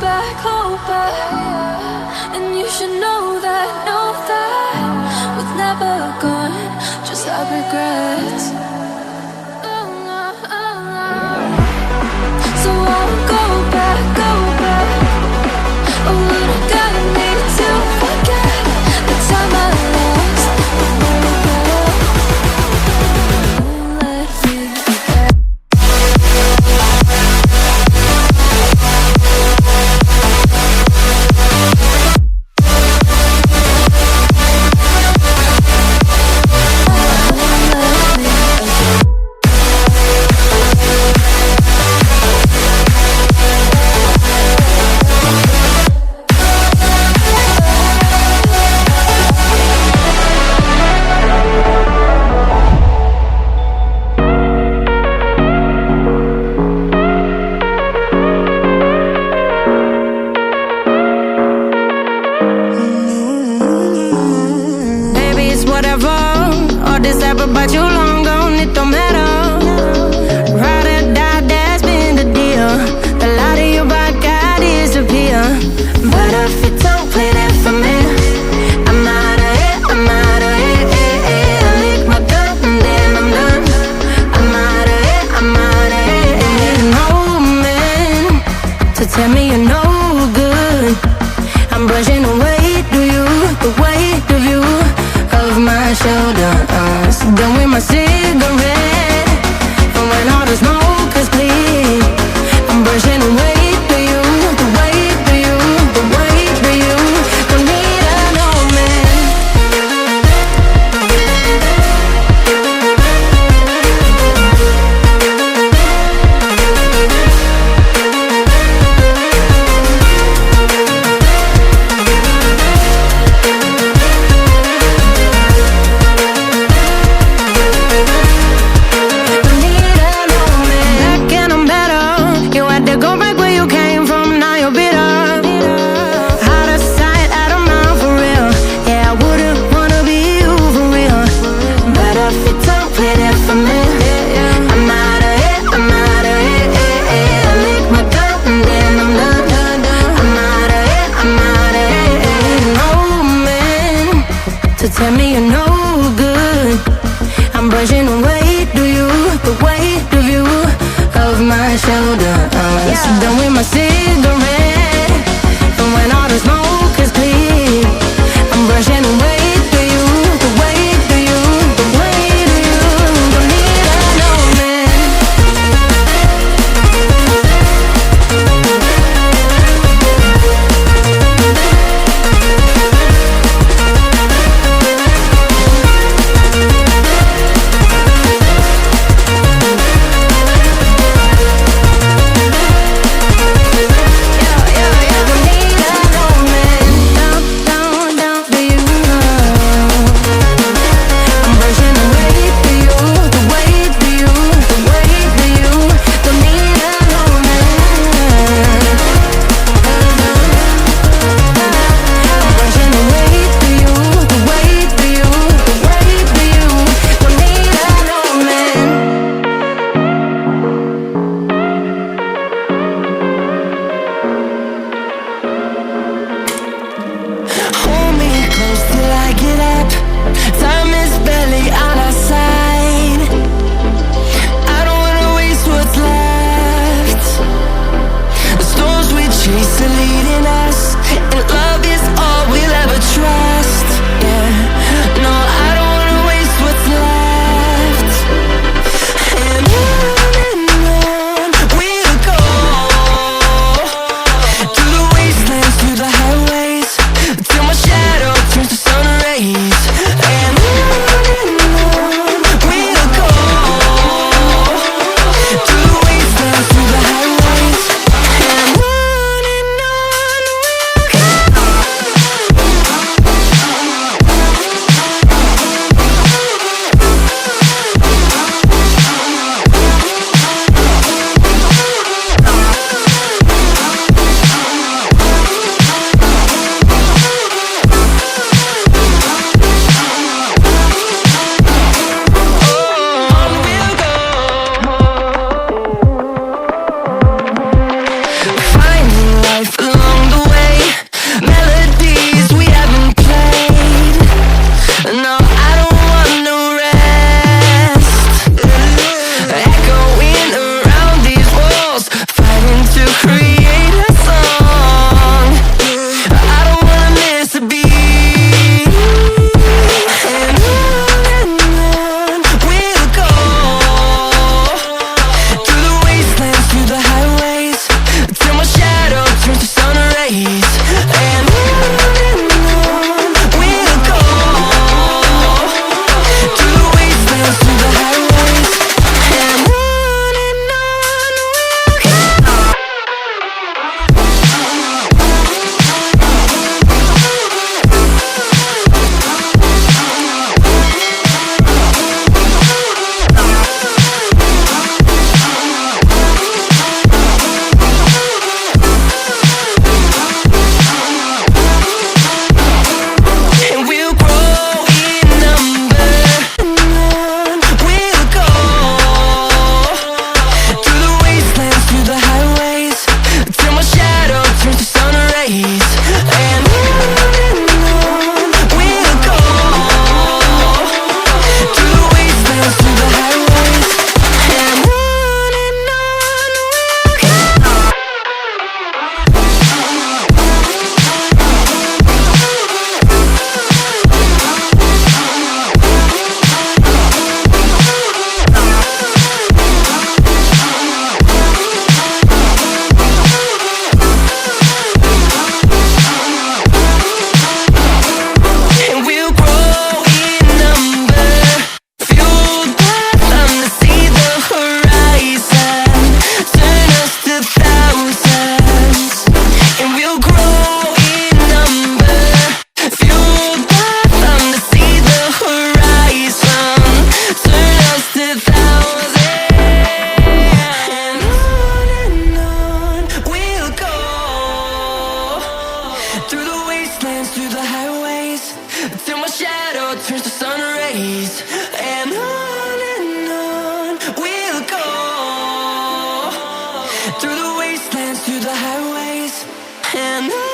go back. And you should know that was never gone, just have regrets. So I'll go back. Oh, what I gotta need to forget the time I lost. Let me forget. But you long gone, it don't matter. Ride or die, that's been the deal. The light of your back, I disappear. But if you don't play that for me, I'm out of it, I lick my gun and then I'm done. I'm out of it, no man to tell me you're no good. I'm brushing away, the weight of you of my shoulders. Done with my cigarette, and when all the smoke is clear, I'm brushing away to you, the weight to you, the weight to you. Don't need no man. Tell me you're no good. I'm brushing away to you, the weight of you of my shoulders. Done with my cigarette, and when all the smoke is clear, I'm brushing away to you, the weight to you, the weight of you. Don't need no man. highways, and